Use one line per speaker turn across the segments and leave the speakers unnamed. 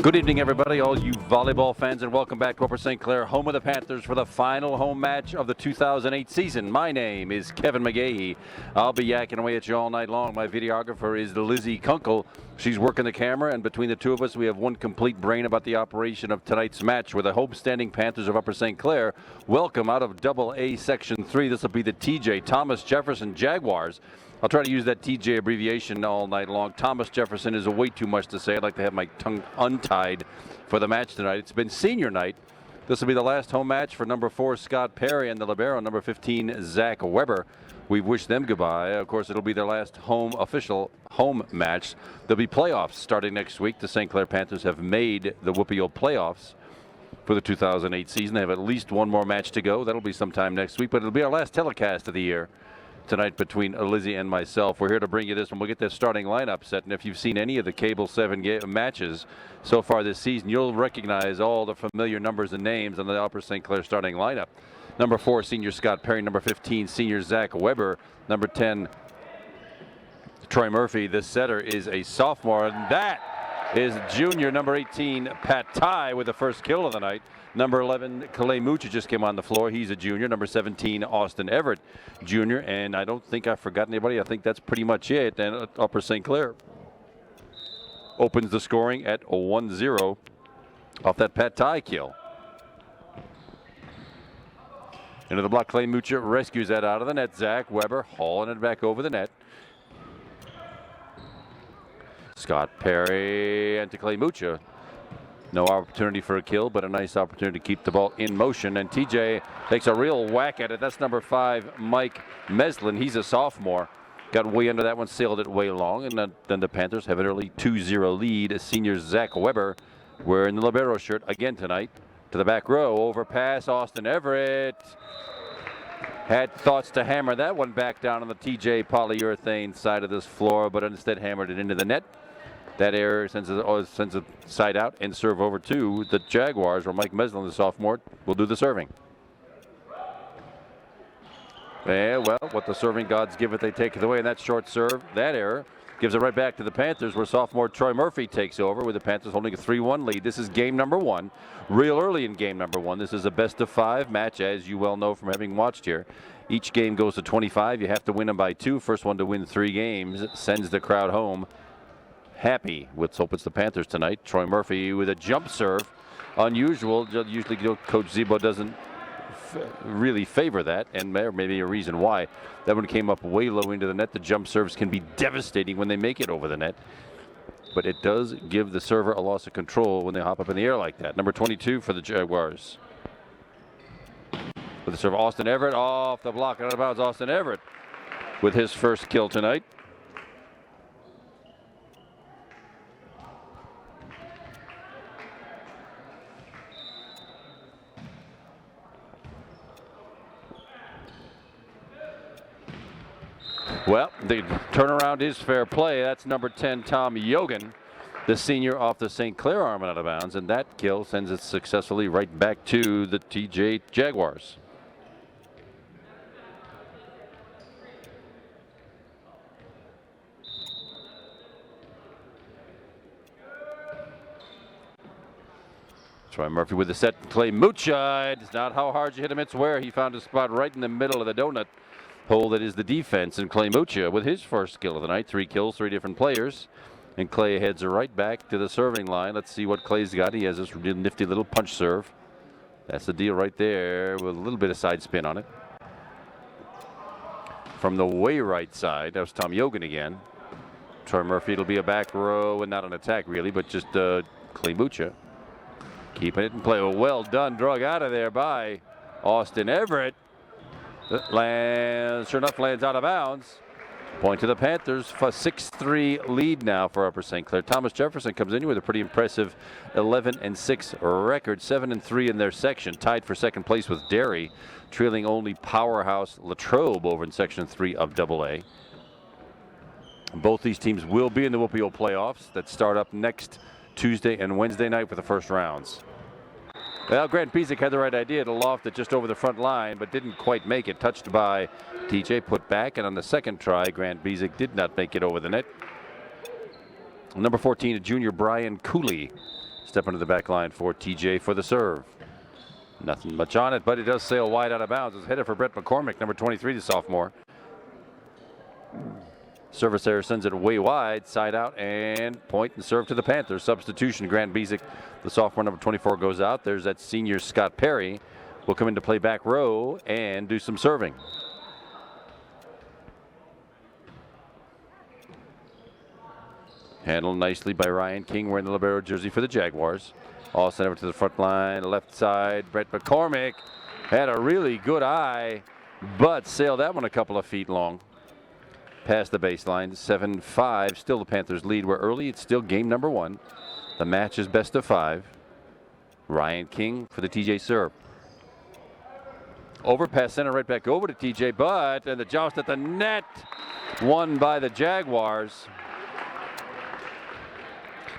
Good evening, everybody, all you volleyball fans, and welcome back to Upper St. Clair, home of the Panthers, for the final home match of the 2008 season. My name is Kevin McGahey. I'll be yakking away at you all night long. My videographer is Lizzie Kunkel. She's working the camera, and between the two of us, we have one complete brain about the operation of tonight's match, where the homestanding Panthers of Upper St. Clair welcome out of Double A Section 3. This will be the TJ Thomas Jefferson Jaguars. I'll try to use that TJ abbreviation all night long. Thomas Jefferson is way too much to say. I'd like to have my tongue untied for the match tonight. It's been senior night. This will be the last home match for number 4, Scott Perry, and the libero, number 15, Zach Weber. We've wished them goodbye. Of course, it'll be their last official home match. There'll be playoffs starting next week. The St. Clair Panthers have made the Whoopio playoffs for the 2008 season. They have at least one more match to go. That'll be sometime next week, but it'll be our last telecast of the year tonight between Lizzie and myself. We're here to bring you this one. We'll get this starting lineup set, and if you've seen any of the Cable 7 matches so far this season, you'll recognize all the familiar numbers and names on the Upper St. Clair starting lineup. Number 4, senior Scott Perry. Number 15, senior Zach Weber. Number 10, Troy Murphy. This setter is a sophomore, and that is junior number 18, Pat Ty, with the first kill of the night. Number 11, Clay Mucha just came on the floor. He's a junior. Number 17, Austin Everett, junior. And I don't think I forgot anybody. I think that's pretty much it. And Upper St. Clair opens the scoring at 1-0 off that Pat Ty kill. Into the block, Clay Mucha rescues that out of the net. Zach Weber hauling it back over the net. Scott Perry and to Clay Mucha. No opportunity for a kill, but a nice opportunity to keep the ball in motion. And TJ takes a real whack at it. That's number 5, Mike Meslin. He's a sophomore. Got way under that one, sailed it way long. And then the Panthers have an early 2-0 lead. Senior Zach Weber wearing the libero shirt again tonight. To the back row, overpass, Austin Everett. Had thoughts to hammer that one back down on the TJ polyurethane side of this floor, but instead hammered it into the net. That error sends it side out and serve over to the Jaguars, where Mike Meslin, the sophomore, will do the serving. Yeah, well, what the serving gods give it, they take it away. And that short serve, that error, gives it right back to the Panthers, where sophomore Troy Murphy takes over, with the Panthers holding a 3-1 lead. This is game number 1. Real early in game number 1. This is a best-of-5 match, as you well know from having watched here. Each game goes to 25. You have to win them by 2. First one to win 3 games sends the crowd home happy. Let's hope it's the Panthers tonight. Troy Murphy with a jump serve. Unusual. Usually Coach Zebo doesn't really favor that, and there may be a reason why. That one came up way low into the net. The jump serves can be devastating when they make it over the net, but it does give the server a loss of control when they hop up in the air like that. Number 22 for the Jaguars. With the serve, Austin Everett off the block, out of bounds. Austin Everett with his first kill tonight. Well, the turnaround is fair play. That's number 10, Tom Yogan, the senior, off the St. Clair arm and out of bounds, and that kill sends it successfully right back to the TJ Jaguars. Troy Murphy with the set. Clay Mucha. It's not how hard you hit him, it's where. He found a spot right in the middle of the donut hole that is the defense, and Clay Mucha with his first kill of the night. 3 kills, 3 different players, and Clay heads right back to the serving line. Let's see what Clay's got. He has this real nifty little punch serve. That's the deal right there, with a little bit of side spin on it. From the way right side, that was Tom Yogan again. Troy Murphy, it'll be a back row, and not an attack really, but just Clay Mucha keeping it in play. Well done, drug out of there by Austin Everett. Lands, sure enough, lands out of bounds. Point to the Panthers for 6-3 lead now for Upper St. Clair. Thomas Jefferson comes in with a pretty impressive 11-6 record, 7-3 in their section, tied for second place with Derry, trailing only powerhouse Latrobe over in section 3 of AA. Both these teams will be in the Whoopio playoffs that start up next Tuesday and Wednesday night for the first rounds. Well, Grant Bezic had the right idea to loft it just over the front line, but didn't quite make it. Touched by TJ, put back, and on the second try, Grant Bezic did not make it over the net. Number 14, a junior Brian Cooley Step into the back line for TJ for the serve. Nothing much on it, but it does sail wide out of bounds. It's headed for Brett McCormick, number 23, the sophomore. Service error sends it way wide, side out, and point and serve to the Panthers. Substitution, Grant Bezic, the sophomore, number 24, goes out. There's that senior Scott Perry. Will come into play back row and do some serving. Handled nicely by Ryan King, wearing the libero jersey for the Jaguars. Austin over to the front line, left side. Brett McCormick had a really good eye, but sailed that one a couple of feet long. Past the baseline, 7-5. Still the Panthers lead. We're early. It's still game number 1. The match is best of 5. Ryan King for the TJ serve. Overpass center, right back over to TJ, but and the joust at the net, won by the Jaguars.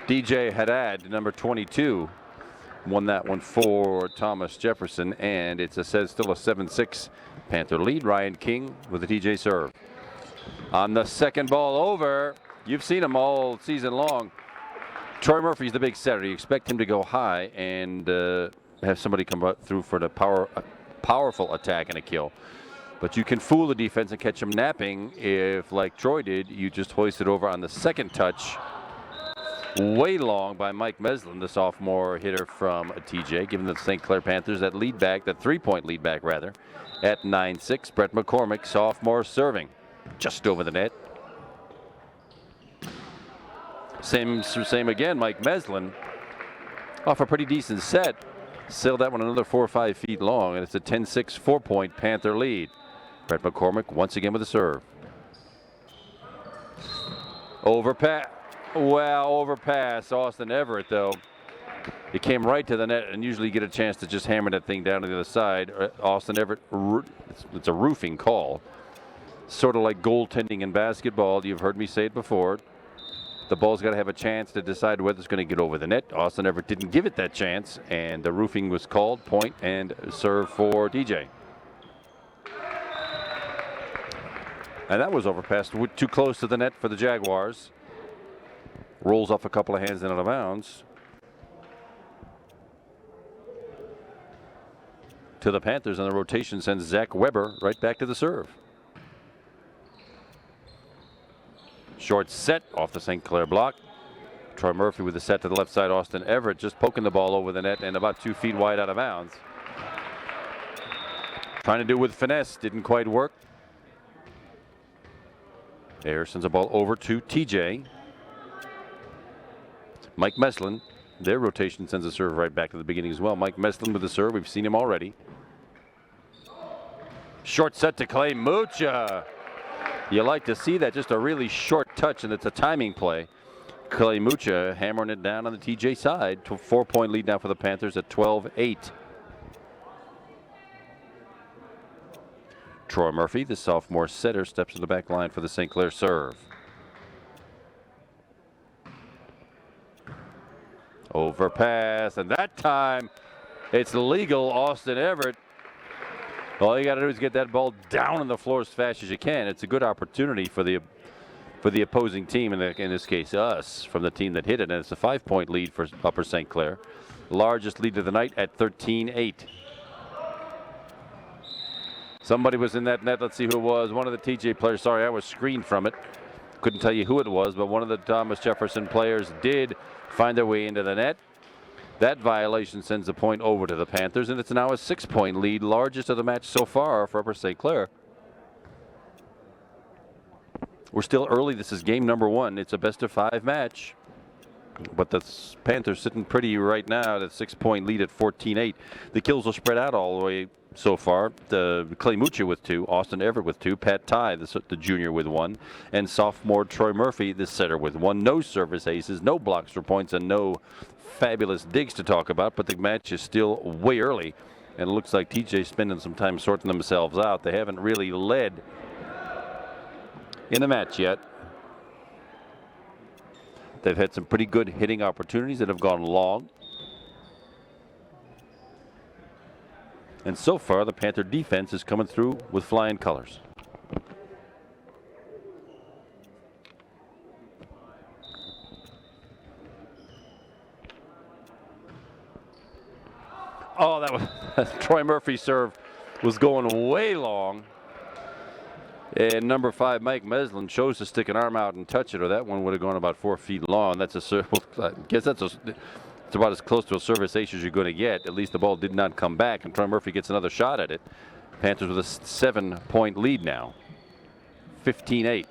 DJ Haddad, number 22, won that one for Thomas Jefferson, and it's still a 7-6 Panther lead. Ryan King with the TJ serve. On the second ball over, you've seen him all season long. Troy Murphy's the big setter. You expect him to go high and have somebody come out through for the powerful attack and a kill. But you can fool the defense and catch him napping if, like Troy did, you just hoist it over on the second touch. Way long by Mike Meslin, the sophomore hitter from TJ, giving the St. Clair Panthers that lead back, that 3-point lead back rather, at 9-6. Brett McCormick, sophomore, serving just over the net. Same again, Mike Meslin off a pretty decent set. Sailed that one another 4 or 5 feet long, and it's a 10-6 4-point Panther lead. Brett McCormick once again with a serve. Overpass. Well, overpass. Austin Everett, though. It came right to the net, and usually you get a chance to just hammer that thing down to the other side. Austin Everett, it's a roofing call. Sort of like goaltending in basketball. You've heard me say it before. The ball's got to have a chance to decide whether it's going to get over the net. Austin Everett didn't give it that chance, and the roofing was called. Point and serve for DJ. And that was overpassed. Too close to the net for the Jaguars. Rolls off a couple of hands and out of bounds. To the Panthers, and the rotation sends Zach Weber right back to the serve. Short set off the St. Clair block. Troy Murphy with the set to the left side. Austin Everett just poking the ball over the net and about 2 feet wide out of bounds. Trying to do it with finesse, didn't quite work. There sends a ball over to TJ. Mike Meslin, their rotation sends a serve right back to the beginning as well. Mike Meslin with the serve, we've seen him already. Short set to Clay Mucha. You like to see that, just a really short touch, and it's a timing play. Clay Mucha hammering it down on the TJ side. 4-point lead now for the Panthers at 12-8. Troy Murphy, the sophomore setter, steps to the back line for the St. Clair serve. Overpass, and that time it's legal. Austin Everett. All you got to do is get that ball down on the floor as fast as you can. It's a good opportunity for the opposing team, in this case us, from the team that hit it. And it's a 5-point lead for Upper St. Clair. Largest lead of the night at 13-8. Somebody was in that net. Let's see who it was. One of the TJ players. Sorry, I was screened from it. Couldn't tell you who it was, but one of the Thomas Jefferson players did find their way into the net. That violation sends a point over to the Panthers, and it's now a 6-point lead, largest of the match so far for Upper St. Clair. We're still early. This is game number 1. It's a best-of-5 match. But the Panthers sitting pretty right now. That 6-point lead at 14-8. The kills will spread out all the way so far. Clay Mucha with 2, Austin Everett with 2, Pat Ty, the junior, with 1, and sophomore Troy Murphy, the setter, with 1. No service aces, no blocks for points, and no fabulous digs to talk about. But the match is still way early, and it looks like TJ's spending some time sorting themselves out. They haven't really led in the match yet. They've had some pretty good hitting opportunities that have gone long. And so far, the Panther defense is coming through with flying colors. Oh, that was Troy Murphy's serve was going way long. And number 5, Mike Meslin, chose to stick an arm out and touch it, or that one would have gone about 4 feet long. That's a serve. I guess it's about as close to a service ace as you're going to get. At least the ball did not come back, and Troy Murphy gets another shot at it. Panthers with a 7-point lead now, 15-8.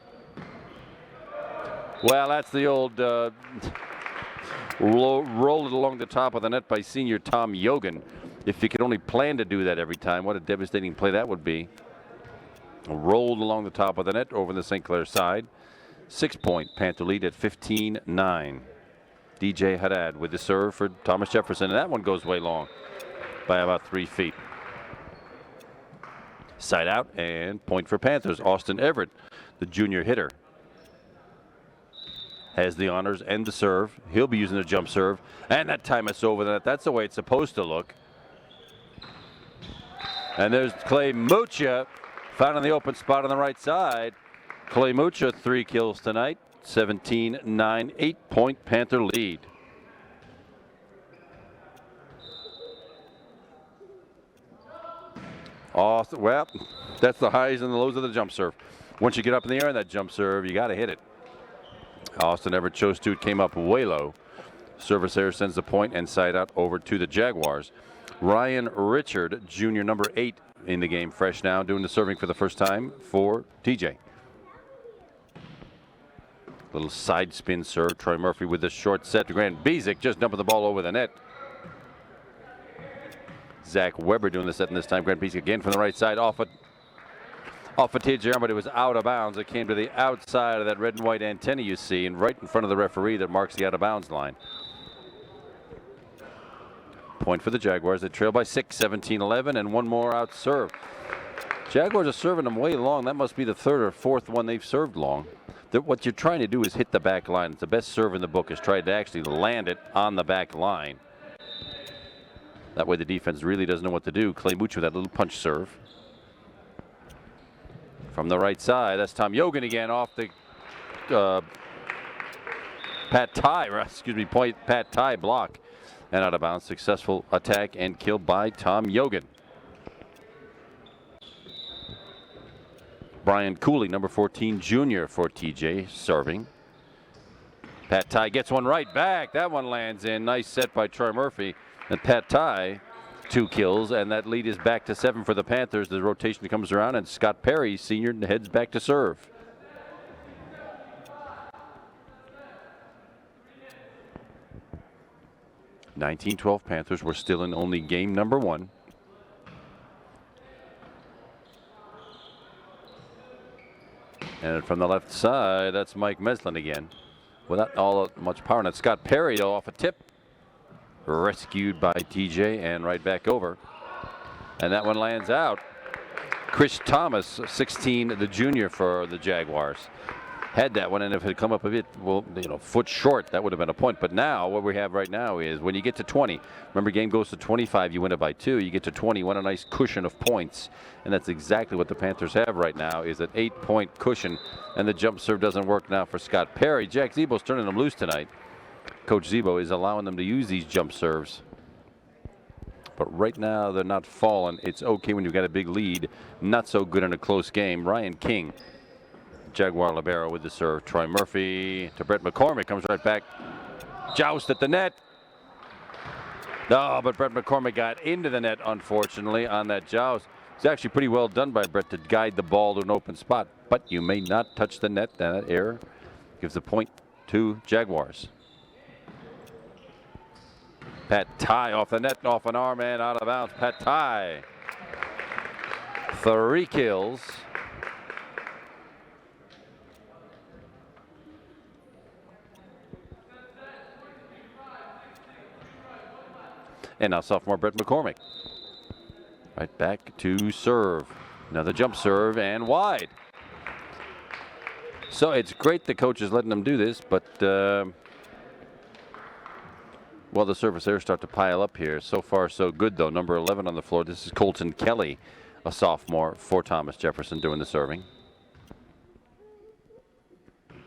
Well, that's the old roll it along the top of the net by senior Tom Yogan. If he could only plan to do that every time, what a devastating play that would be. Rolled along the top of the net over the St. Clair side. 6-point Panther lead at 15-9. DJ Haddad with the serve for Thomas Jefferson, and that one goes way long by about 3 feet. Side out and point for Panthers. Austin Everett, the junior hitter, has the honors and the serve. He'll be using the jump serve, and that time it's over the net. That's the way it's supposed to look. And there's Clay Mucha, found in the open spot on the right side. Clay Mucha, 3 kills tonight. 17-9, 8-point Panther lead. Awesome. Well, that's the highs and the lows of the jump serve. Once you get up in the air in that jump serve, you got to hit it. Austin Everett chose to. It came up way low. Service error sends the point and side out over to the Jaguars. Ryan Richard, junior, number 8 in the game, fresh now, doing the serving for the first time for TJ. Little side spin serve. Troy Murphy with the short set to Grant Bezic, just dumping the ball over the net. Zach Weber doing the set in this time. Grant Bezic again from the right side, off a TJ arm, but it was out of bounds. It came to the outside of that red and white antenna you see, and right in front of the referee that marks the out of bounds line. Point for the Jaguars. They trail by 6, 17-11, and one more out serve. Jaguars are serving them way long. That must be the 3rd or 4th one they've served long. What you're trying to do is hit the back line. It's the best serve in the book, is try to actually land it on the back line. That way the defense really doesn't know what to do. Clay Mucha with that little punch serve. From the right side, that's Tom Yogan again off the Pat Ty block. And out of bounds. Successful attack and kill by Tom Yogan. Brian Cooley, number 14, junior for TJ, serving. Pat Ty gets one right back. That one lands in. Nice set by Troy Murphy. And Pat Ty, 2 kills, and that lead is back to 7 for the Panthers. The rotation comes around, and Scott Perry, senior, heads back to serve. (19-12) Panthers were still in only game number 1. And from the left side, that's Mike Meslin again. Without all much power. And it's Scott Perry off a tip. Rescued by TJ and right back over. And that one lands out. Chris Thomas, 16, the junior for the Jaguars. Had that one, and if it had come up a bit, well, foot short, that would have been a point. But now, what we have right now is when you get to 20, remember, game goes to 25, you win it by 2. You get to 20, what a nice cushion of points. And that's exactly what the Panthers have right now, is an 8-point cushion. And the jump serve doesn't work now for Scott Perry. Jack Zebo's turning them loose tonight. Coach Zebo is allowing them to use these jump serves. But right now, they're not falling. It's okay when you've got a big lead. Not so good in a close game. Ryan King, Jaguar libero, with the serve. Troy Murphy to Brett McCormick. Comes right back. Joust at the net. No, but Brett McCormick got into the net, unfortunately, on that joust. It's actually pretty well done by Brett to guide the ball to an open spot. But you may not touch the net. That error gives the point to Jaguars. Pat Ty off the net, off an arm, and out of bounds. Pat Ty. 3 kills. And now sophomore Brett McCormick. Right back to serve. Another jump serve and wide. So it's great the coach is letting them do this, but well, the service errors start to pile up here. So far, so good, though. Number 11 on the floor. This is Colton Kelly, a sophomore for Thomas Jefferson, doing the serving.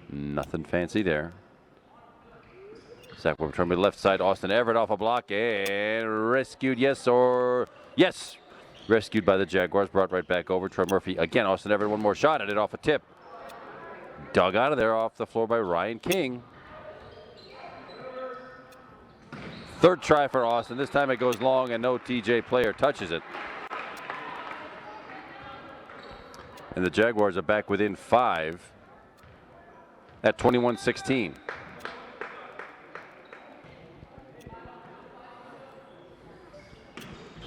Nothing fancy there. Zach Weber trying to the left side. Austin Everett off a block and rescued. Yes. Rescued by the Jaguars. Brought right back over. Troy Murphy again. Austin Everett one more shot at it off a tip. Dug out of there off the floor by Ryan King. Third try for Austin. This time it goes long and no TJ player touches it. And the Jaguars are back within 5 at 21-16.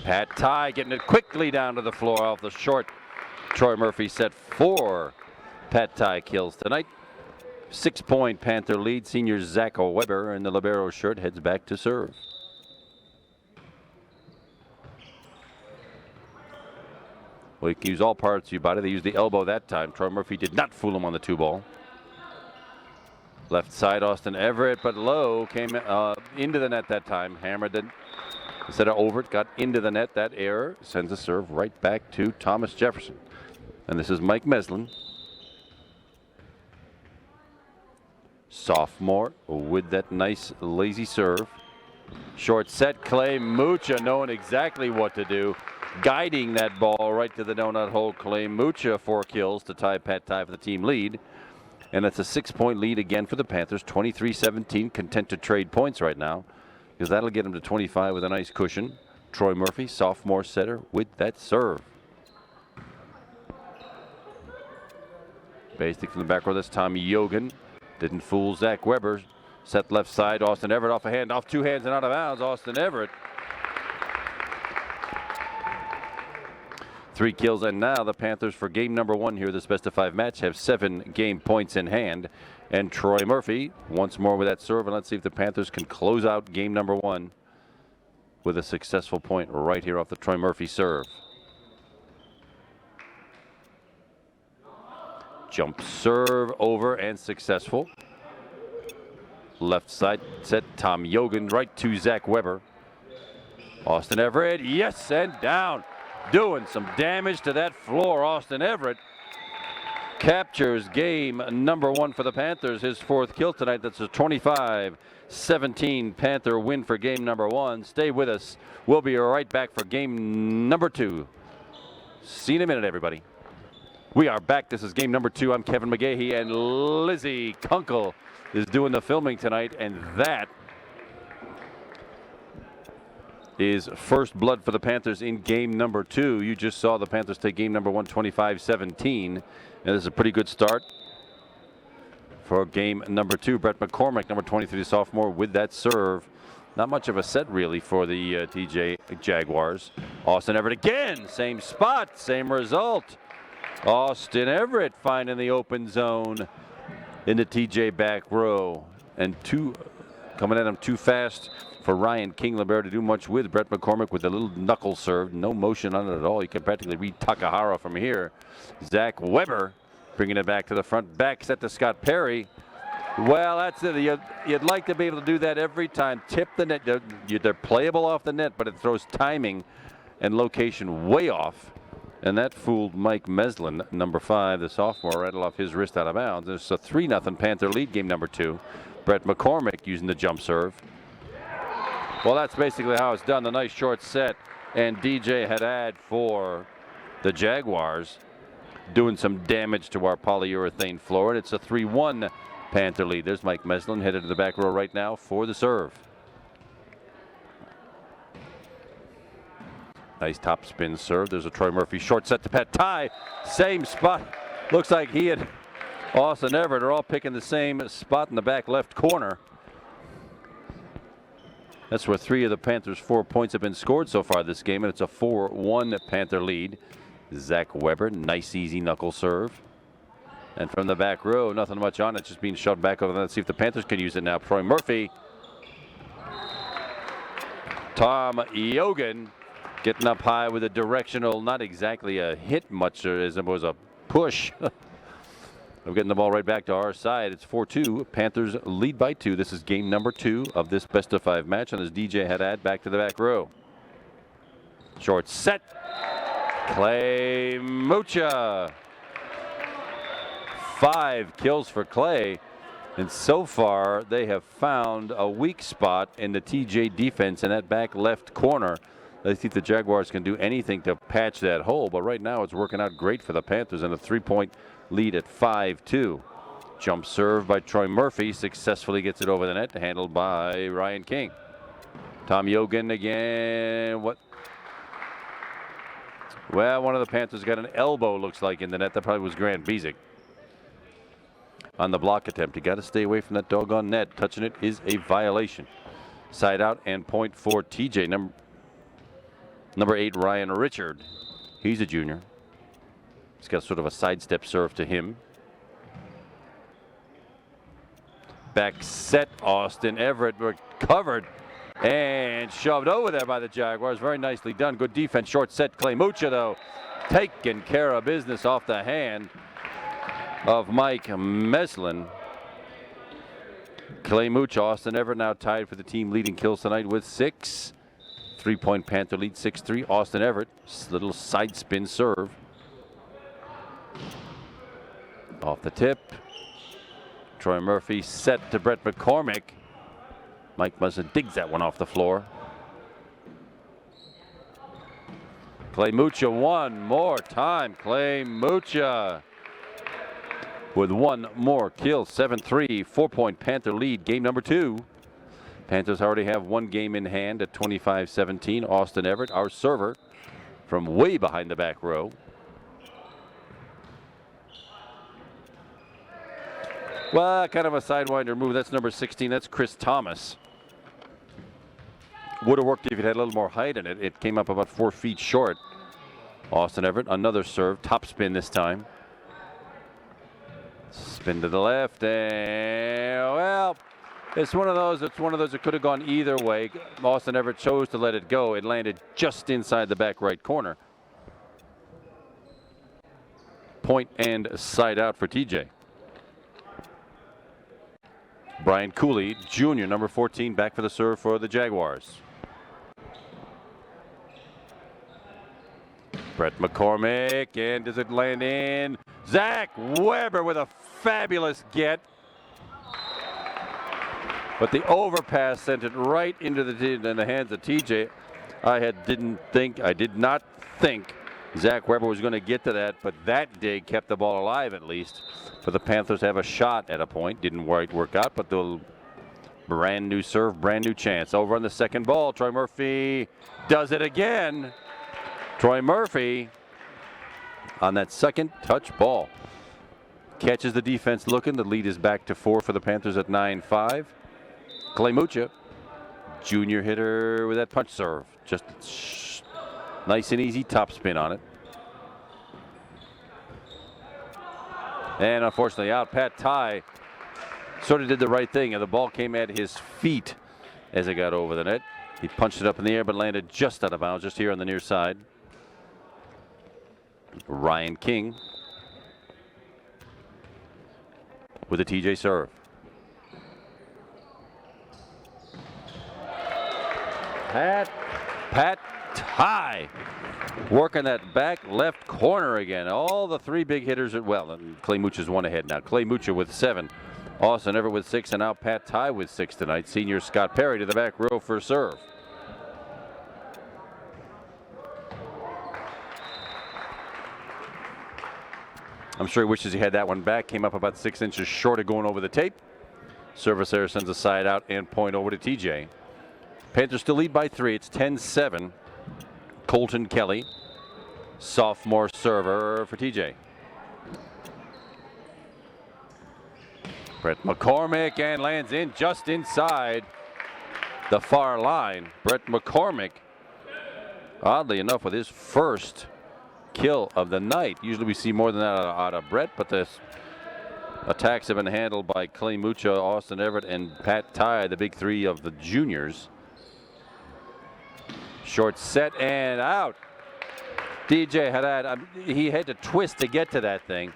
Pat Ty getting it quickly down to the floor off the short. Troy Murphy set 4 Pat Ty kills tonight. 6-point Panther lead. Senior Zach Weber in the libero shirt heads back to serve. Well, you can use all parts of your body. They used the elbow that time. Troy Murphy did not fool him on the 2-ball. Left side, Austin Everett, but low, came into the net that time. Hammered it. Instead of over it, got into the net. That error sends a serve right back to Thomas Jefferson. And this is Mike Meslin. Sophomore with that nice lazy serve. Short set, Clay Mucha knowing exactly what to do. Guiding that ball right to the donut hole. Clay Mucha 4 kills to tie Pat Ty for the team lead. And it's a 6-point lead again for the Panthers. 23-17, content to trade points right now, because that'll get him to 25 with a nice cushion. Troy Murphy, sophomore setter, with that serve. Basic from the back row, that's Tommy Yogan. Didn't fool Zach Weber. Set left side, Austin Everett off a hand, off 2 hands and out of bounds. Austin Everett. 3 kills, and now the Panthers for game number 1 here, this best-of-5 match, have 7 game points in hand. And Troy Murphy once more with that serve, and let's see if the Panthers can close out game number 1 with a successful point right here off the Troy Murphy serve. Jump serve over and successful. Left side set, Tom Yogan right to Zach Weber. Austin Everett, yes, and down. Doing some damage to that floor. Austin Everett captures game number 1 for the Panthers. His 4th kill tonight. That's a 25-17 Panther win for game number 1. Stay with us. We'll be right back for game number 2. See you in a minute, everybody. We are back. This is game number 2. I'm Kevin McGahey, and Lizzie Kunkel is doing the filming tonight, and that is first blood for the Panthers in game number 2. You just saw the Panthers take game number 1 25-17, and this is a pretty good start for game number 2. Brett McCormick, number 23 sophomore, with that serve. Not much of a set really for the TJ Jaguars. Austin Everett again, same spot, same result. Austin Everett finding the open zone in the TJ back row, and coming at him too fast for Ryan King Libero to do much with. Brett McCormick with a little knuckle serve. No motion on it at all. You can practically read Takahara from here. Zach Weber bringing it back to the front. Back set to Scott Perry. Well, that's it. You'd like to be able to do that every time. Tip the net. They're playable off the net, but it throws timing and location way off. And that fooled Mike Meslin, number 5, the sophomore, right off his wrist out of bounds. It's a 3-0 Panther lead, game number 2. Brett McCormick using the jump serve. Well, that's basically how it's done. The nice short set, and DJ Haddad for the Jaguars doing some damage to our polyurethane floor, and it's a 3-1 Panther lead. There's Mike Meslin headed to the back row right now for the serve. Nice top spin serve. There's a Troy Murphy short set to Pat Ty. Same spot. Looks like he and Austin Everett are all picking the same spot in the back left corner. That's where 3 of the Panthers' 4 points have been scored so far this game, and it's a 4-1 Panther lead. Zach Weber, nice easy knuckle serve. And from the back row, nothing much on it, just being shoved back over. Let's see if the Panthers can use it now. Troy Murphy. Tom Yogan getting up high with a directional, not exactly a hit much as it was a push. We're getting the ball right back to our side. It's 4-2. Panthers lead by 2. This is game number 2 of this best-of-5 match. And as DJ Haddad back to the back row. Short set. Clay Mucha. 5 kills for Clay. And so far, they have found a weak spot in the TJ defense in that back left corner. I think the Jaguars can do anything to patch that hole, but right now it's working out great for the Panthers in a 3-point lead at 5-2. Jump serve by Troy Murphy, successfully gets it over the net, handled by Ryan King. Tom Yogan again. What? Well, one of the Panthers got an elbow, looks like, in the net. That probably was Grant Bezic. On the block attempt, you got to stay away from that doggone net. Touching it is a violation. Side out and point for TJ. Number 8, Ryan Richard. He's a junior. He's got sort of a sidestep serve to him. Back set, Austin Everett recovered and shoved over there by the Jaguars. Very nicely done. Good defense. Short set. Clay Mucha, though, taking care of business off the hand of Mike Meslin. Clay Mucha, Austin Everett now tied for the team leading kills tonight with 6. 3-point Panther lead, 6-3. Austin Everett, little side spin serve. Off the tip. Troy Murphy set to Brett McCormick. Mike Muslin digs that one off the floor. Clay Mucha one more time. Clay Mucha with one more kill. 7-3, 4-point Panther lead. Game number 2. Panthers already have one game in hand at 25-17. Austin Everett, our server, from way behind the back row. Well, kind of a sidewinder move. That's number 16. That's Chris Thomas. Would have worked if it had a little more height in it. It came up about 4 feet short. Austin Everett, another serve. Top spin this time. Spin to the left, and well, it's one of those that could have gone either way. Austin Everett chose to let it go. It landed just inside the back right corner. Point and side out for TJ. Brian Cooley, Jr., number 14, back for the serve for the Jaguars. Brett McCormick, and does it land in? Zach Weber with a fabulous get. But the overpass sent it right into the hands of TJ. I did not think Zach Weber was going to get to that, but that dig kept the ball alive at least. For the Panthers have a shot at a point. Didn't work out, but the brand new serve, brand new chance. Over on the second ball, Troy Murphy does it again. Troy Murphy on that second touch ball. Catches the defense looking. The lead is back to 4 for the Panthers at 9-5. Clay Mucha, junior hitter with that punch serve. Just nice and easy top spin on it. And unfortunately out. Pat Ty sort of did the right thing. And the ball came at his feet as it got over the net. He punched it up in the air but landed just out of bounds, just here on the near side. Ryan King with a TJ serve. Pat Ty working that back left corner again. All the 3 big hitters are, well, Clay Mucha's one ahead now. Clay Mucha with 7. Austin Everett with 6, and now Pat Ty with 6 tonight. Senior Scott Perry to the back row for serve. I'm sure he wishes he had that one back. Came up about 6 inches short of going over the tape. Service error sends a side out and point over to TJ. Panthers still lead by 3. It's 10-7. Colton Kelly, sophomore server for TJ. Brett McCormick, and lands in just inside the far line. Brett McCormick, oddly enough, with his first kill of the night. Usually we see more than that out of Brett, but the attacks have been handled by Clay Mucha, Austin Everett, and Pat Ty, the big 3 of the juniors. Short set and out. DJ Haddad, he had to twist to get to that thing.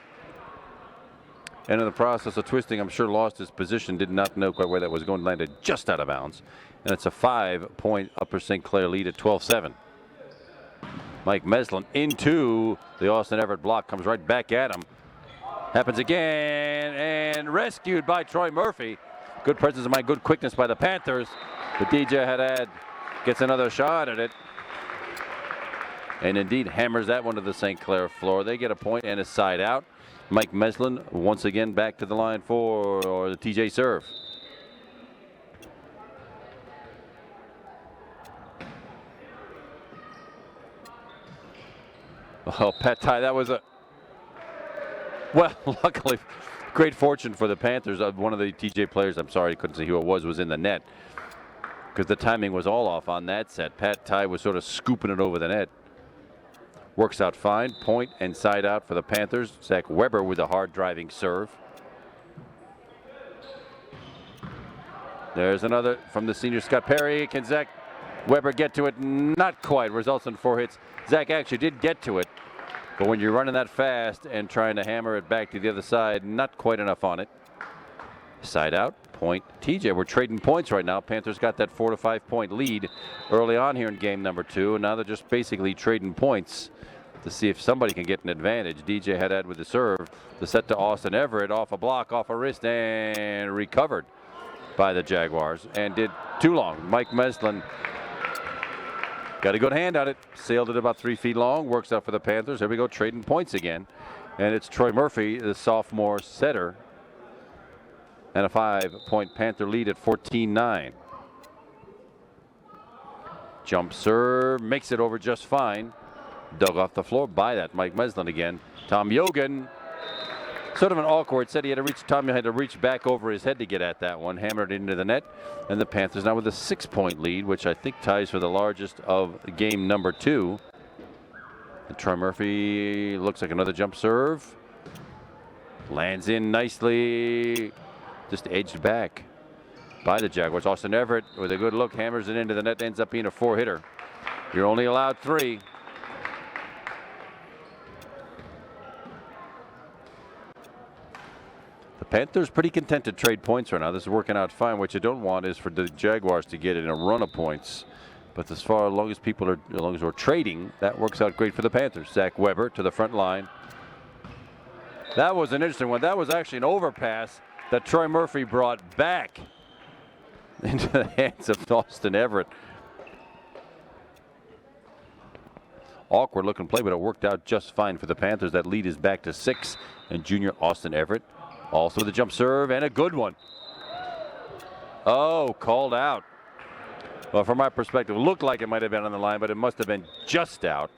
And in the process of twisting, I'm sure lost his position, did not know quite where that was going, landed just out of bounds. And it's a 5-point Upper St. Clair lead at 12-7. Mike Meslin into the Austin Everett block, comes right back at him. Happens again, and rescued by Troy Murphy. Good presence of mind, good quickness by the Panthers. But DJ Haddad gets another shot at it. And indeed hammers that one to the St. Clair floor. They get a point and a side out. Mike Meslin once again back to the line for the TJ serve. Oh, Pat Ty, that was a... Well, luckily, great fortune for the Panthers. One of the TJ players, I'm sorry, I couldn't see who it was in the net. Because the timing was all off on that set. Pat Ty was sort of scooping it over the net. Works out fine. Point and side out for the Panthers. Zach Weber with a hard driving serve. There's another from the senior Scott Perry. Can Zach Weber get to it? Not quite. Results in 4 hits. Zach actually did get to it. But when you're running that fast and trying to hammer it back to the other side, not quite enough on it. Side out, point, TJ. We're trading points right now. Panthers got that 4 to 5 point lead early on here in game number 2. And now they're just basically trading points to see if somebody can get an advantage. DJ Haddad with the serve. The set to Austin Everett off a block, off a wrist, and recovered by the Jaguars. And did too long. Mike Meslin got a good hand on it. Sailed it about 3 feet long. Works out for the Panthers. Here we go, trading points again. And it's Troy Murphy, the sophomore setter. And a 5-point Panther lead at 14-9. Jump serve, makes it over just fine. Dug off the floor by that Mike Meslin again. Tom Yogan, sort of an awkward set. Tom had to reach back over his head to get at that one. Hammered it into the net. And the Panthers now with a 6-point lead, which I think ties for the largest of game number 2. And Troy Murphy looks like another jump serve. Lands in nicely. Just edged back by the Jaguars. Austin Everett with a good look, hammers it into the net, ends up being a 4-hitter. You're only allowed 3. The Panthers pretty content to trade points right now. This is working out fine. What you don't want is for the Jaguars to get in a run of points. But as long as we're trading, that works out great for the Panthers. Zach Weber to the front line. That was an interesting one. That was actually an overpass that Troy Murphy brought back into the hands of Austin Everett. Awkward looking play, but it worked out just fine for the Panthers. That lead is back to 6. And junior Austin Everett also with a jump serve and a good one. Oh, called out. Well, from my perspective, it looked like it might have been on the line, but it must have been just out.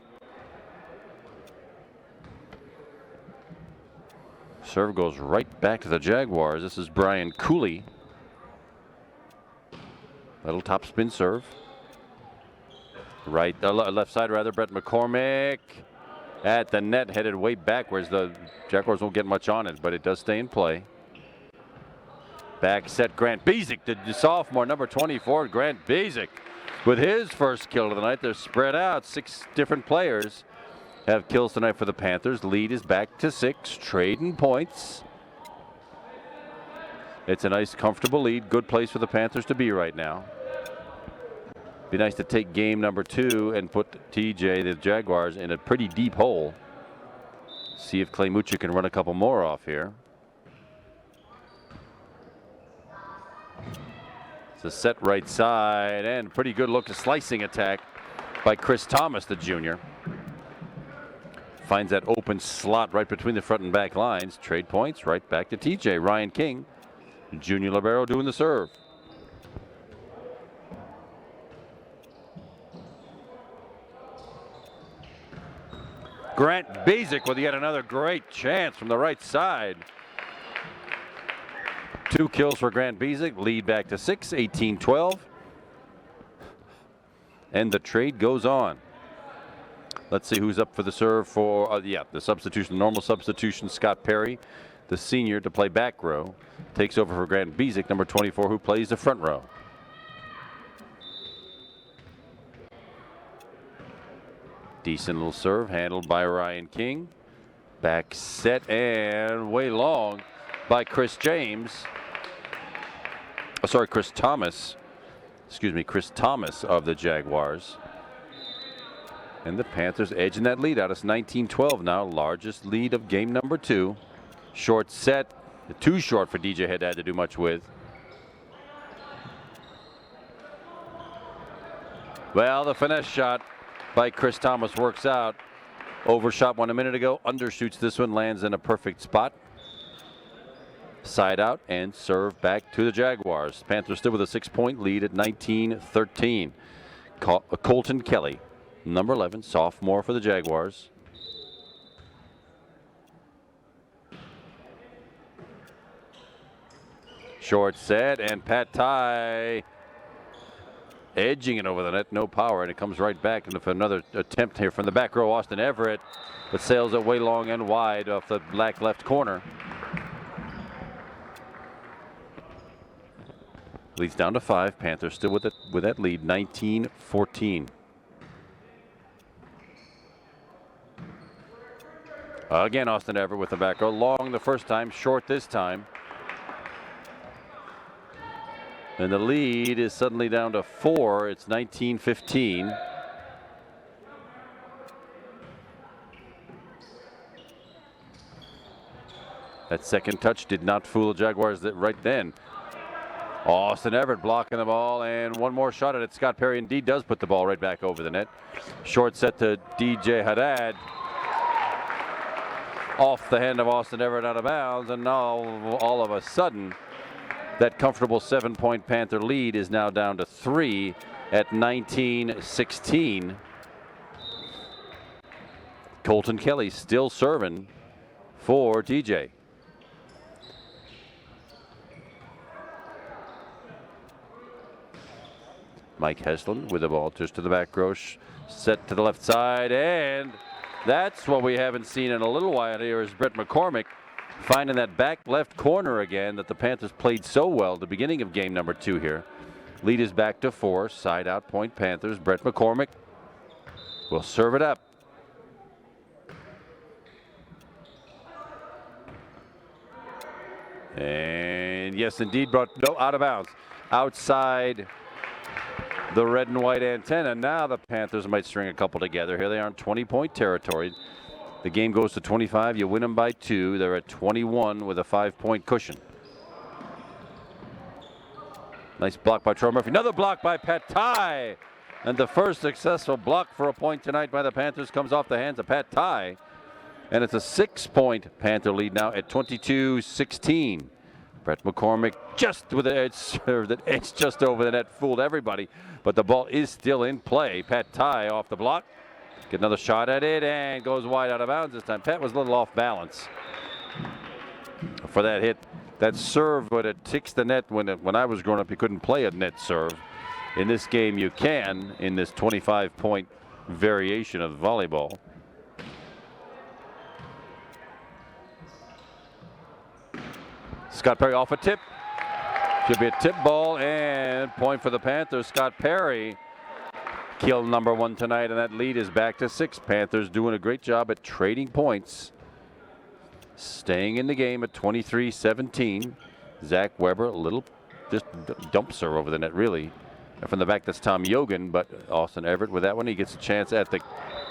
Serve goes right back to the Jaguars. This is Brian Cooley. Little top spin serve. Left side rather, Brett McCormick at the net, headed way backwards. The Jaguars won't get much on it, but it does stay in play. Back set, Grant Bezic, the sophomore, number 24, Grant Bezic with his first kill of the night. They're spread out. 6 different players have kills tonight for the Panthers. Lead is back to 6, trading points. It's a nice, comfortable lead. Good place for the Panthers to be right now. Be nice to take game number 2 and put TJ, the Jaguars, in a pretty deep hole. See if Clay Mucha can run a couple more off here. It's a set right side and pretty good look, a slicing attack by Chris Thomas, the junior. Finds that open slot right between the front and back lines. Trade points right back to TJ. Ryan King, junior libero, doing the serve. Grant Bezic with yet another great chance from the right side. 2 kills for Grant Bezic. Lead back to 6, 18-12. And the trade goes on. Let's see who's up for the serve for, the substitution, normal substitution. Scott Perry, the senior, to play back row. Takes over for Grant Bezic, number 24, who plays the front row. Decent little serve handled by Ryan King. Back set and way long by Chris Thomas. Excuse me, Chris Thomas of the Jaguars. And the Panthers edging that lead out. It's 19-12 now, largest lead of game number 2. Short set. Too short for DJ Haddad to do much with. Well, the finesse shot by Chris Thomas works out. Overshot one a minute ago. Undershoots this one. Lands in a perfect spot. Side out and serve back to the Jaguars. Panthers still with a 6-point lead at 19-13. Colton Kelly, number 11, sophomore for the Jaguars. Short set, and Pat Ty edging it over the net. No power, and it comes right back. And for another attempt here from the back row, Austin Everett, but sails it way long and wide off the black left corner. Leads down to 5. Panthers still with that lead, 19-14. Again, Austin Everett with the back row. Long the first time, short this time. And the lead is suddenly down to 4. It's 19-15. That second touch did not fool the Jaguars right then. Austin Everett blocking the ball, and one more shot at it. Scott Perry indeed does put the ball right back over the net. Short set to DJ Haddad. Off the hand of Austin Everett, out of bounds, and now all of a sudden that comfortable 7-point Panther lead is now down to 3 at 19-16. Colton Kelly still serving for DJ. Mike Heslin with the ball just to the back row, set to the left side, and that's what we haven't seen in a little while here is Brett McCormick finding that back left corner again that the Panthers played so well at the beginning of game number 2 here. Lead is back to 4, side out point Panthers. Brett McCormick will serve it up. And yes, indeed, brought out of bounds. Outside the red and white antenna. Now the Panthers might string a couple together. Here they are in 20-point territory. The game goes to 25. You win them by 2. They're at 21 with a 5-point cushion. Nice block by Troy Murphy. Another block by Pat Ty. And the first successful block for a point tonight by the Panthers comes off the hands of Pat Ty. And it's a 6-point Panther lead now at 22-16. Brett McCormick just with the edge serve that edge just over the net, fooled everybody, but the ball is still in play. Pat Ty off the block, get another shot at it, and goes wide out of bounds this time. Pat was a little off balance for that hit. That serve, but it ticks the net. When I was growing up, you couldn't play a net serve. In this game, you can in this 25-point variation of volleyball. Scott Perry off a tip. Should be a tip ball and point for the Panthers. Scott Perry killed number 1 tonight, and that lead is back to 6. Panthers doing a great job at trading points. Staying in the game at 23-17. Zach Weber, a little just dumps her over the net, really. And from the back, that's Tom Yogan, but Austin Everett with that one, he gets a chance at the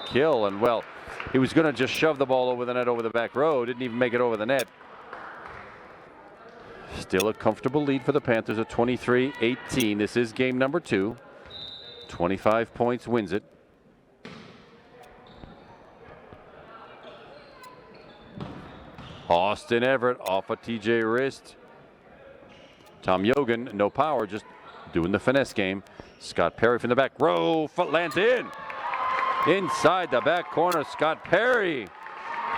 kill. And, well, he was going to just shove the ball over the net over the back row. Didn't even make it over the net. Still a comfortable lead for the Panthers at 23-18. This is game number 2. 25 points wins it. Austin Everett off a TJ wrist. Tom Yogan, no power, just doing the finesse game. Scott Perry from the back row, foot lands in. Inside the back corner, Scott Perry.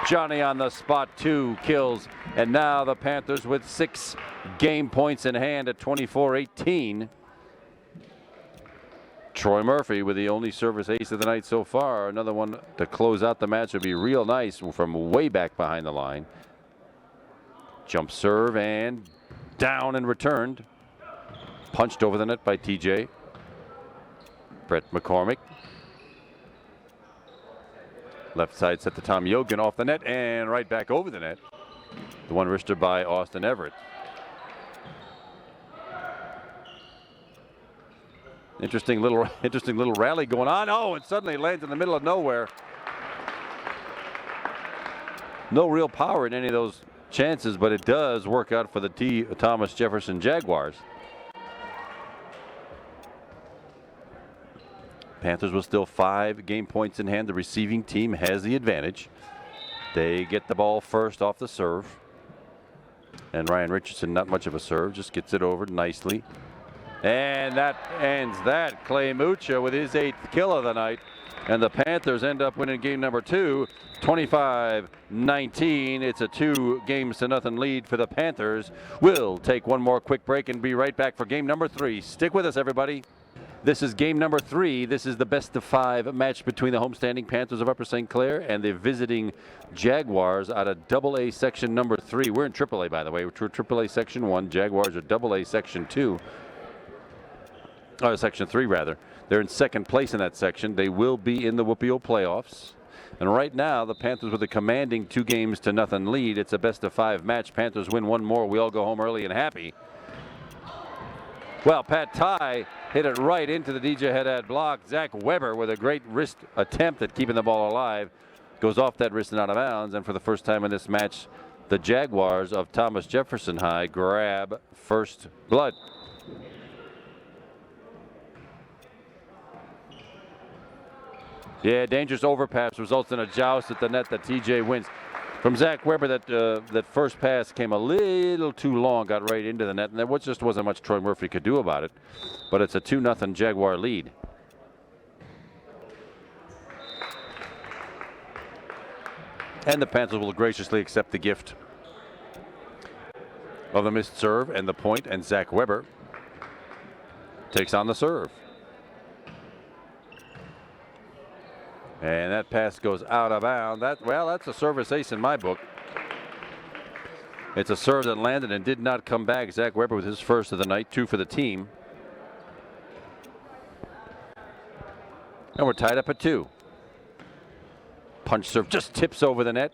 Johnny on the spot, 2 kills. And now the Panthers with 6 game points in hand at 24-18. Troy Murphy with the only service ace of the night so far. Another one to close out the match would be real nice from way back behind the line. Jump serve and down and returned. Punched over the net by TJ. Brett McCormick. Left side set to Tom Yogan off the net and right back over the net. The one wristed by Austin Everett. Interesting little rally going on. Oh, and suddenly it lands in the middle of nowhere. No real power in any of those chances, but it does work out for the Thomas Jefferson Jaguars. Panthers with still 5 game points in hand. The receiving team has the advantage. They get the ball first off the serve. And Ryan Richardson, not much of a serve, just gets it over nicely. And that ends that. Clay Mucha with his 8th kill of the night. And the Panthers end up winning game number 2, 25-19. It's a 2-0 lead for the Panthers. We'll take one more quick break and be right back for game number 3. Stick with us, everybody. This is game number 3. This is the best-of-5 match between the homestanding Panthers of Upper St. Clair and the visiting Jaguars out of AA Section number 3. We're in AAA, by the way. We're AAA Section 1. Jaguars are AA Section 2. Or Section 3, rather. They're in 2nd place in that section. They will be in the Whoopie-O playoffs. And right now, the Panthers with a commanding 2-0 lead. It's a best-of-5 match. Panthers win one more. We all go home early and happy. Well, Pat Ty hit it right into the DJ Haddad block. Zach Weber with a great wrist attempt at keeping the ball alive. Goes off that wrist and out of bounds. And for the first time in this match, the Jaguars of Thomas Jefferson High grab first blood. Yeah, dangerous overpass results in a joust at the net that TJ wins. From Zach Weber, that first pass came a little too long, got right into the net, and there just wasn't much Troy Murphy could do about it. But it's a 2-0 Jaguar lead. And the Panthers will graciously accept the gift of the missed serve and the point, and Zach Weber takes on the serve. And that pass goes out of bounds. That's a service ace in my book. It's a serve that landed and did not come back. Zach Weber with his first of the night, 2 for the team. And we're tied up at 2. Punch serve just tips over the net.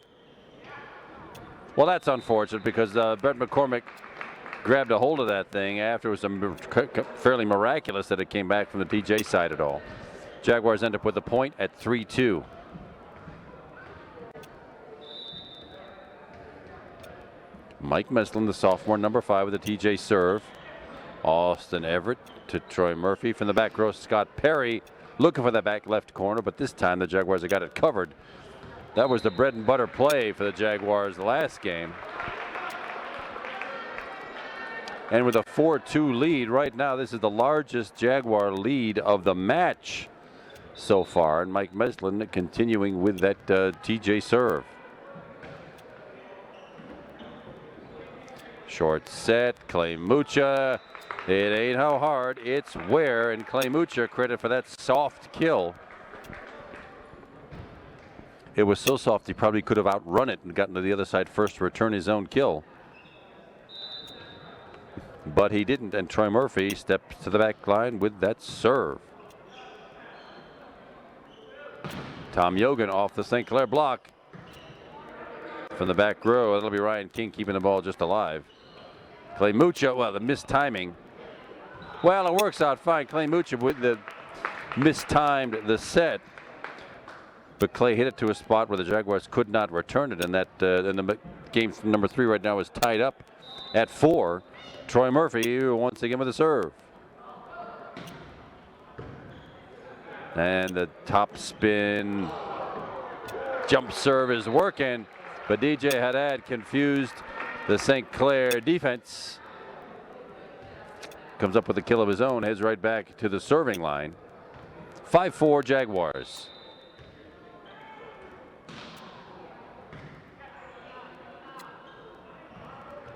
Well, that's unfortunate because Brett McCormick grabbed a hold of that thing after it was fairly miraculous that it came back from the DJ side at all. Jaguars end up with a point at 3-2. Mike Meslin, the sophomore, number 5 with a TJ serve. Austin Everett to Troy Murphy from the back row. Scott Perry looking for the back left corner, but this time the Jaguars have got it covered. That was the bread and butter play for the Jaguars last game. And with a 4-2 lead right now, this is the largest Jaguar lead of the match so far, and Mike Meslin continuing with that TJ serve. Short set, Clay Mucha. It ain't how hard, it's where, and Clay Mucha credit for that soft kill. It was so soft he probably could have outrun it and gotten to the other side first to return his own kill. But he didn't, and Troy Murphy steps to the back line with that serve. Tom Yogan off the St. Clair block. From the back row, that'll be Ryan King keeping the ball just alive. Clay Mucha, well, the missed timing. Well, it works out fine. Clay Mucha with the mistimed the set. But Clay hit it to a spot where the Jaguars could not return it. And that and the game number 3 right now is tied up at 4. Troy Murphy once again with a serve. And the top spin jump serve is working, but DJ Haddad confused the St. Clair defense. Comes up with a kill of his own, heads right back to the serving line. 5-4 Jaguars.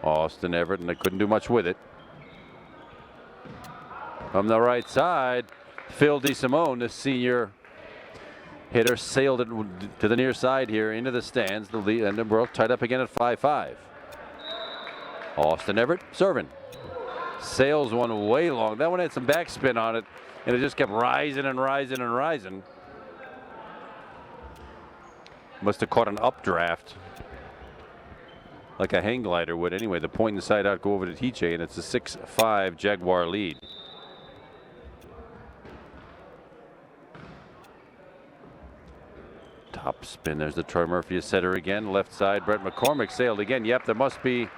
Austin Everett, and they couldn't do much with it. From the right side, Phil DeSimone, the senior hitter, sailed it to the near side here into the stands. The lead, and we're tied up again at 5-5. Austin Everett serving. Sails one way long. That one had some backspin on it, and it just kept rising and rising and rising. Must have caught an updraft like a hang glider would. Anyway, the point inside out go over to TJ, and it's a 6-5 Jaguar lead. Hop spin. There's the Troy Murphy setter again. Left side. Brett McCormick sailed again. Yep, there must be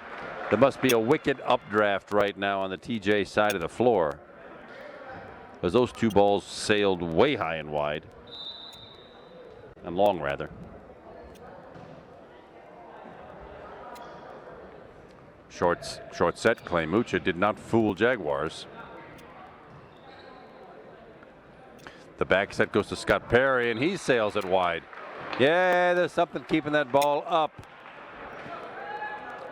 a wicked updraft right now on the TJ side of the floor, as those two balls sailed way high and wide, and long rather. Short set. Clay Mucha did not fool Jaguars. The back set goes to Scott Perry, and he sails it wide. Yeah, there's something keeping that ball up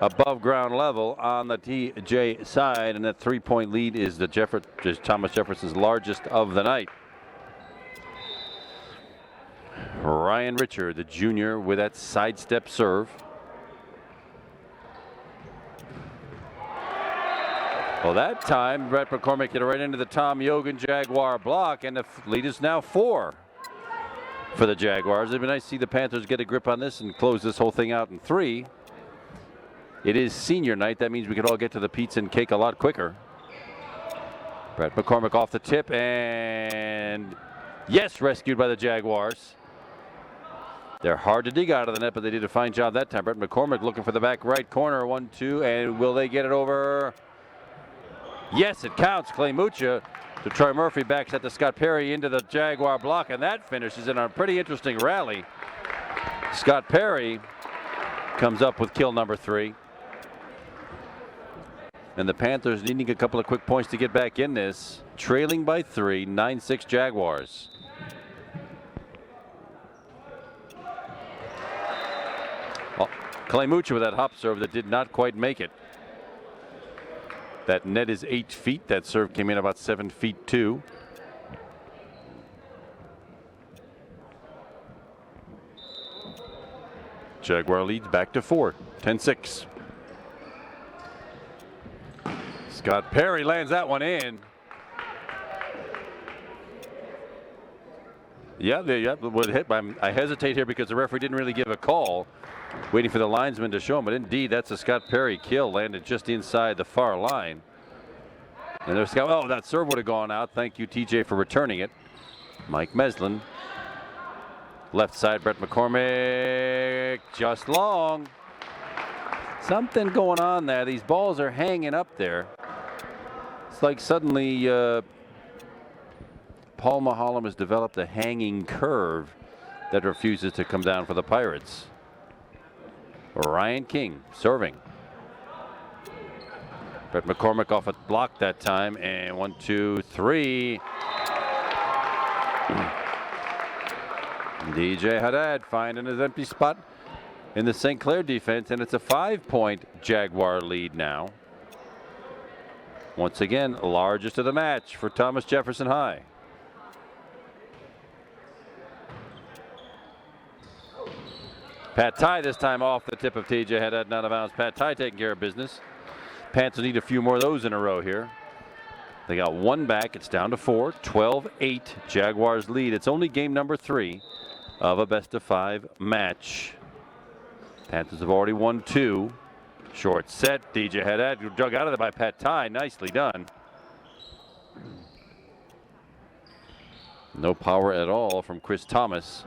above ground level on the TJ side, and that 3-point lead is Thomas Jefferson's largest of the night. Ryan Richard, the junior, with that sidestep serve. Well, that time Brett McCormick hit it right into the Tom Yogan Jaguar block, and the lead is now 4 for the Jaguars. It'd be nice to see the Panthers get a grip on this and close this whole thing out in 3. It is senior night. That means we could all get to the pizza and cake a lot quicker. Brett McCormick off the tip, and yes, rescued by the Jaguars. They're hard to dig out of the net, but they did a fine job that time. Brett McCormick looking for the back right corner. 1-2, and will they get it over? Yes, it counts. Clay Mucha to Troy Murphy, backs at the Scott Perry into the Jaguar block, and that finishes in a pretty interesting rally. Scott Perry comes up with kill number 3. And the Panthers needing a couple of quick points to get back in this, trailing by 3, 9-6 Jaguars. Well, Clay Mucha with that hop serve that did not quite make it. That net is 8 feet. That serve came in about 7 feet too. Jaguar leads back to 4, 10-6. Scott Perry lands that one in. Yeah, I hesitate here because the referee didn't really give a call, waiting for the linesman to show him. But indeed, that's a Scott Perry kill, landed just inside the far line. And there's that serve would have gone out. Thank you, TJ, for returning it. Mike Meslin. Left side, Brett McCormick, just long. Something going on there. These balls are hanging up there. It's like suddenly Paul Maholm has developed a hanging curve that refuses to come down for the Pirates. Ryan King serving. Brett McCormick off a block that time, and 1, 2, 3. DJ Haddad finding his empty spot in the St. Clair defense, and it's a 5-point Jaguar lead now. Once again, largest of the match for Thomas Jefferson High. Pat Ty this time off the tip of TJ Haddad, out of bounds. Pat Ty taking care of business. Panthers need a few more of those in a row here. They got one back. It's down to 4. 12-8 Jaguars lead. It's only game number 3 of a best-of-5 match. Panthers have already won 2. Short set. DJ Haddad dug out of there by Pat Ty. Nicely done. No power at all from Chris Thomas.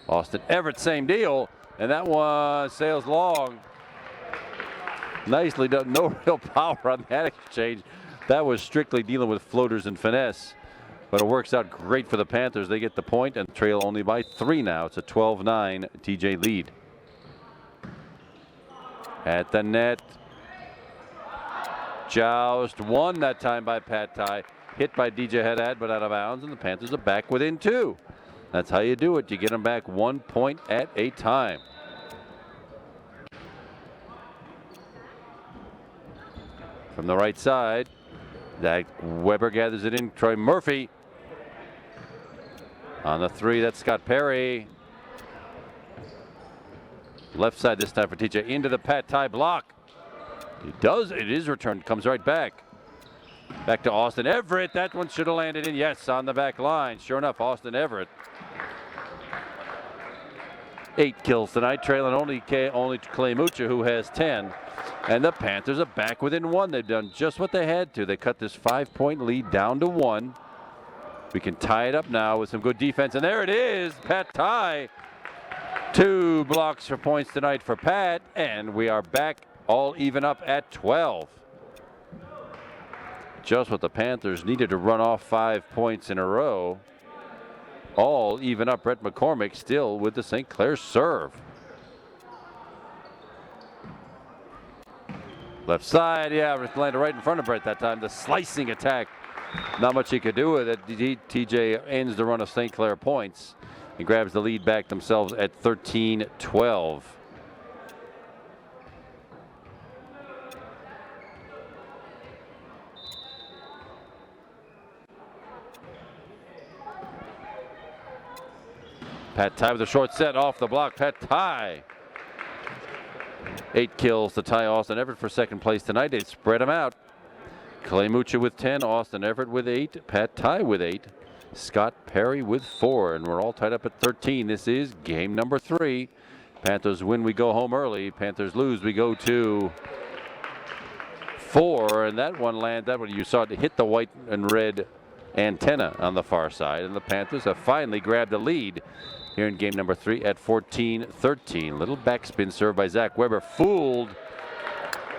Austin Everett, same deal. And that one sails long. Nicely done. No real power on that exchange. That was strictly dealing with floaters and finesse. But it works out great for the Panthers. They get the point and trail only by 3 now. It's a 12-9 TJ lead. At the net. Joust won that time by Pat Ty. Hit by DJ Haddad, but out of bounds. And the Panthers are back within 2. That's how you do it. You get them back 1 point at a time. From the right side, that Weber gathers it in. Troy Murphy on the 3. That's Scott Perry. Left side this time for TJ into the Pat Ty block. It is returned. Comes right back. Back to Austin Everett. That one should have landed in. Yes, on the back line. Sure enough, Austin Everett. 8 kills tonight, trailing only Clay Mucha, who has 10. And the Panthers are back within 1. They've done just what they had to. They cut this 5-point lead down to 1. We can tie it up now with some good defense. And there it is. Pat Ty 2 blocks for points tonight for Pat, and we are back all even up at 12. Just what the Panthers needed to run off 5 points in a row. All even up. Brett McCormick still with the St. Clair serve. Left side, yeah, landed right in front of Brett that time. The slicing attack, not much he could do with it. TJ ends the run of St. Clair points and grabs the lead back themselves at 13-12. Pat Ty with a short set off the block. Pat Ty. 8 kills to tie Austin Everett for second place tonight. They spread them out. Clay Mucha with 10, Austin Everett with 8, Pat Ty with 8, Scott Perry with 4, and we're all tied up at 13. This is game number 3. Panthers win, we go home early. Panthers lose, we go to 4, and that one you saw it hit the white and red antenna on the far side, and the Panthers have finally grabbed the lead here in game number 3 at 14-13. Little backspin serve by Zach Weber fooled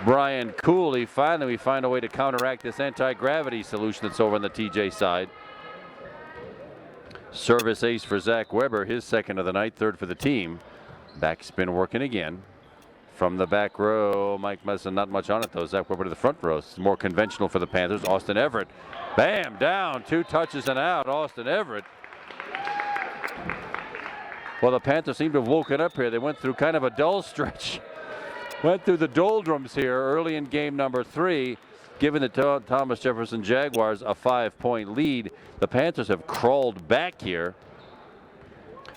Brian Cooley. Finally, we find a way to counteract this anti-gravity solution that's over on the TJ side. Service ace for Zach Weber, his second of the night, third for the team. Backspin working again. From the back row, Mike Messon, not much on it though. Zach Weber to the front row. It's more conventional for the Panthers. Austin Everett, bam, down, 2 touches and out. Austin Everett. Well, the Panthers seem to have woken up here. They went through kind of a dull stretch. Went through the doldrums here early in game number 3, giving the Thomas Jefferson Jaguars a 5-point lead. The Panthers have crawled back here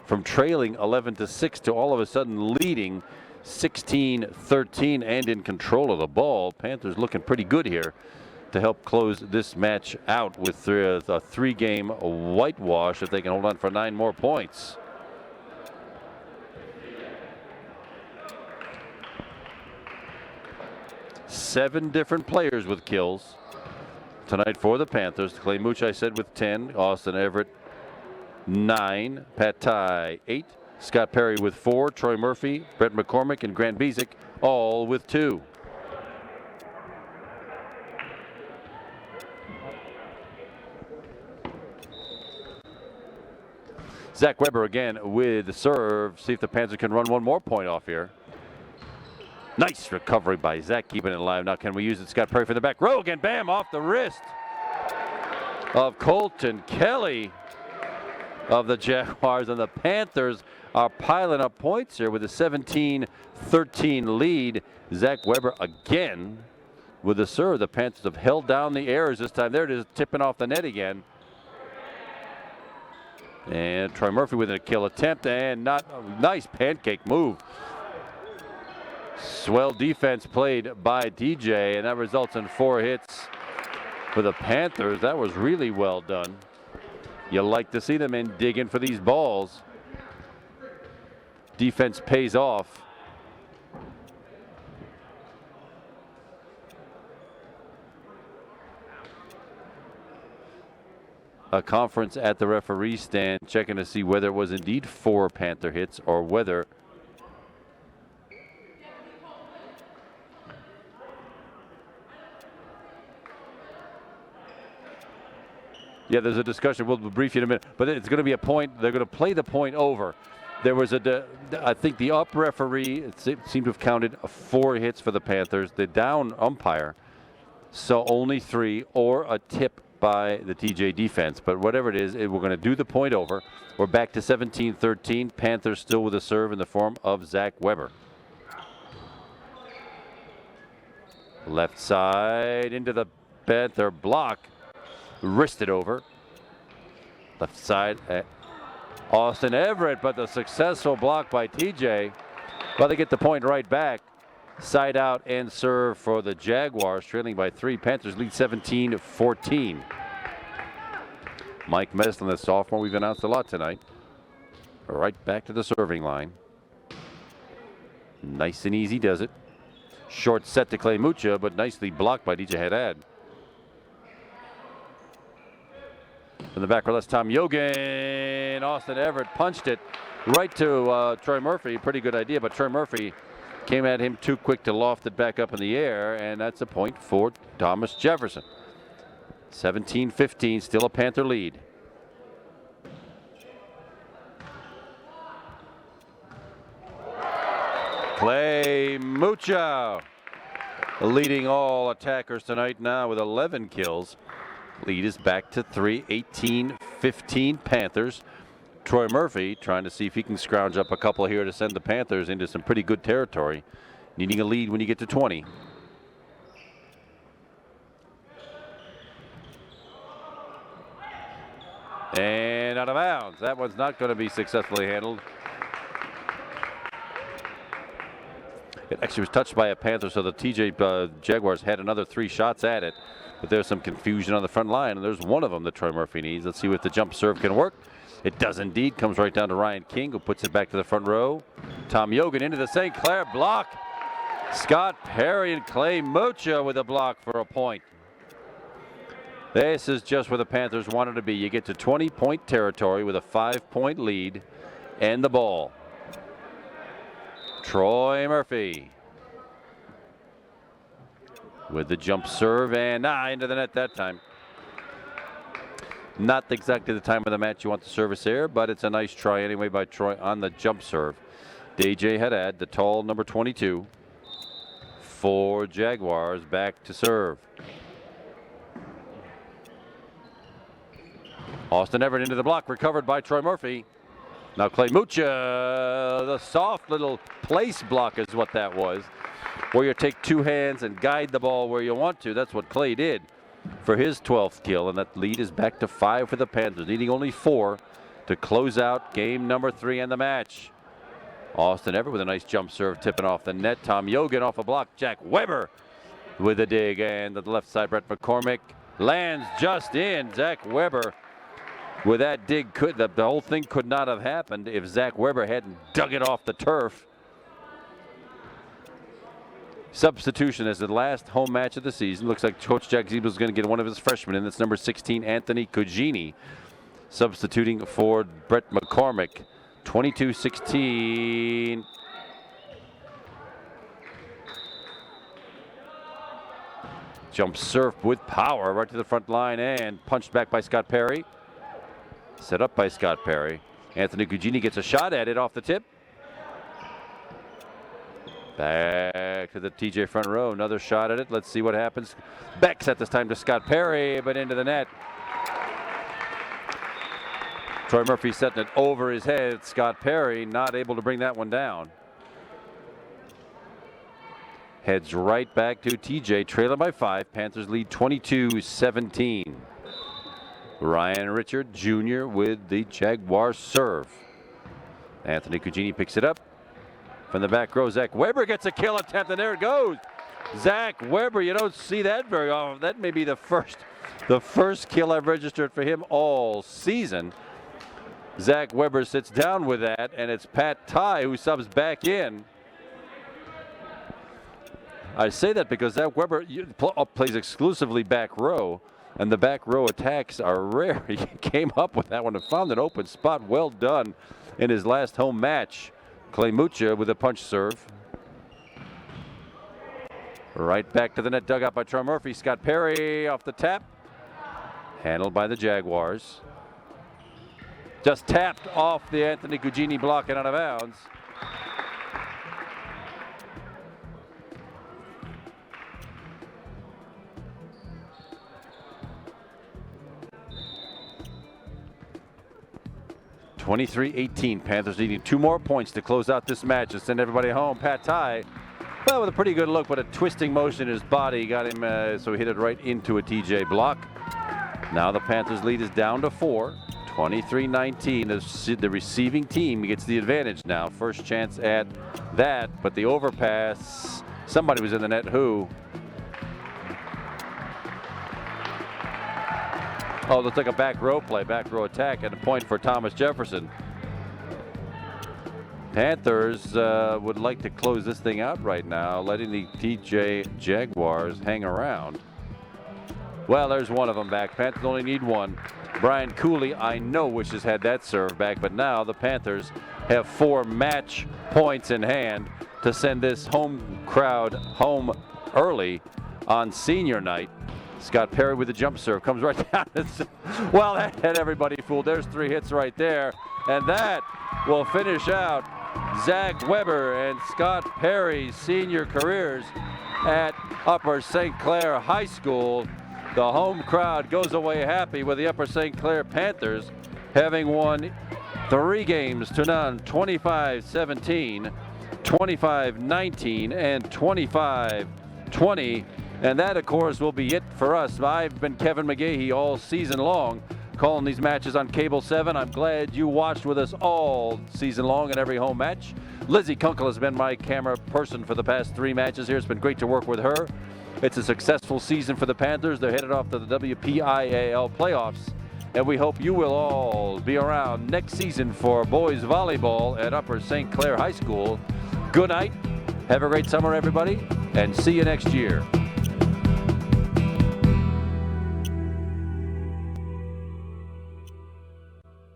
from trailing 11-6 to all of a sudden leading 16-13 and in control of the ball. Panthers looking pretty good here to help close this match out with a 3-game whitewash if they can hold on for 9 more points. Seven different players with kills tonight for the Panthers. Clay Mooch, I said, with 10. Austin Everett, 9. Pat Ty, 8. Scott Perry with 4. Troy Murphy, Brett McCormick, and Grant Bezick, all with 2. Zach Weber again with the serve. See if the Panthers can run 1 more point off here. Nice recovery by Zach, keeping it alive. Now can we use it? Scott Perry for the back row again. Bam, off the wrist of Colton Kelly of the Jaguars. And the Panthers are piling up points here with a 17-13 lead. Zach Weber again with the serve. The Panthers have held down the errors this time. There it is, tipping off the net again. And Troy Murphy with a kill attempt, and not a nice pancake move. Swell defense played by DJ, and that results in 4 hits for the Panthers. That was really well done. You like to see them in digging for these balls. Defense pays off. A conference at the referee stand checking to see whether it was indeed 4 Panther hits or whether there's a discussion. We'll brief you in a minute, but it's going to be a point. They're going to play the point over. There was I think the up referee seemed to have counted 4 hits for the Panthers. The down umpire saw only 3 or a tip by the TJ defense. But whatever it is, we're going to do the point over. We're back to 17-13. Panthers still with a serve in the form of Zach Weber. Left side into the Panther block. Wristed over. Left side at Austin Everett, but the successful block by TJ. Well, they get the point right back. Side out and serve for the Jaguars, trailing by 3. Panthers lead 17-14. Mike Meslin, the sophomore we've announced a lot tonight. Right back to the serving line. Nice and easy does it. Short set to Clay Mucha, but nicely blocked by DJ Haddad. In the back row, that's Tom Yogan. Austin Everett punched it right to Troy Murphy. Pretty good idea, but Troy Murphy came at him too quick to loft it back up in the air, and that's a point for Thomas Jefferson. 17-15, still a Panther lead. Clay Mucha leading all attackers tonight now with 11 kills. Lead is back to 3, 18-15 Panthers. Troy Murphy trying to see if he can scrounge up a couple here to send the Panthers into some pretty good territory. Needing a lead when you get to 20. And out of bounds. That one's not going to be successfully handled. It actually was touched by a Panther, so the TJ Jaguars had another 3 shots at it. But there's some confusion on the front line, and there's one of them that Troy Murphy needs. Let's see if the jump serve can work. It does indeed. Comes right down to Ryan King, who puts it back to the front row. Tom Yogan into the St. Clair block. Scott Perry and Clay Mucha with a block for a point. This is just where the Panthers wanted to be. You get to 20-point territory with a 5-point lead and the ball. Troy Murphy with the jump serve and into the net that time. Not exactly the time of the match you want the service there, but it's a nice try anyway by Troy on the jump serve. DJ Haddad, the tall number 22 for Jaguars, back to serve. Austin Everett into the block, recovered by Troy Murphy. Now Clay Mucha, the soft little place block is what that was, where you take 2 hands and guide the ball where you want to. That's what Clay did for his 12th kill, and that lead is back to 5 for the Panthers, needing only 4 to close out game number 3 and the match. Austin Everett with a nice jump serve tipping off the net. Tom Yogan off a block. Jack Weber with a dig, and the left side Brett McCormick lands just in. Zach Weber with that dig, the whole thing could not have happened if Zach Weber hadn't dug it off the turf. Substitution as the last home match of the season. Looks like Coach Jack Ziebel is going to get one of his freshmen in. That's number 16, Anthony Cugini, substituting for Brett McCormick. 22-16. Jump serve with power right to the front line and punched back by Scott Perry. Set up by Scott Perry. Anthony Cugini gets a shot at it off the tip. Back to the TJ front row. Another shot at it. Let's see what happens. Back set this time to Scott Perry, but into the net. Troy Murphy setting it over his head. Scott Perry not able to bring that one down. Heads right back to TJ, trailing by 5. Panthers lead 22-17. Ryan Richard Jr. with the Jaguar serve. Anthony Cugini picks it up. From the back row, Zach Weber gets a kill attempt, and there it goes. Zach Weber, you don't see that very often. That may be the first kill I've registered for him all season. Zach Weber sits down with that, and it's Pat Tye who subs back in. I say that because Zach Weber plays exclusively back row, and the back row attacks are rare. He came up with that one and found an open spot. Well done in his last home match. Clay Mucha with a punch serve. Right back to the net, dug out by Troy Murphy. Scott Perry off the tap. Handled by the Jaguars. Just tapped off the Anthony Cugini block and out of bounds. (23-18). Panthers needing 2 more points to close out this match and send everybody home. Pat Tye, well, with a pretty good look, but a twisting motion in his body got him, so he hit it right into a TJ block. Now the Panthers lead is down to 4. 23-19. The receiving team gets the advantage now. First chance at that, but the overpass, somebody was in the net. Who? Oh, looks like a back row play, back row attack, and a point for Thomas Jefferson. Panthers would like to close this thing out right now, letting the TJ Jaguars hang around. Well, there's one of them back. Panthers only need one. Brian Cooley, I know, wishes had that serve back, but now the Panthers have 4 match points in hand to send this home crowd home early on senior night. Scott Perry with the jump serve comes right down. Well, that had everybody fooled. There's 3 hits right there, and that will finish out Zach Weber and Scott Perry's senior careers at Upper St. Clair High School. The home crowd goes away happy with the Upper St. Clair Panthers having won 3 games to none, 25-17, 25-19, and 25-20. And that, of course, will be it for us. I've been Kevin McGahey all season long, calling these matches on Cable 7. I'm glad you watched with us all season long in every home match. Lizzie Kunkel has been my camera person for the past 3 matches here. It's been great to work with her. It's a successful season for the Panthers. They're headed off to the WPIAL playoffs, and we hope you will all be around next season for boys volleyball at Upper St. Clair High School. Good night. Have a great summer, everybody, and see you next year.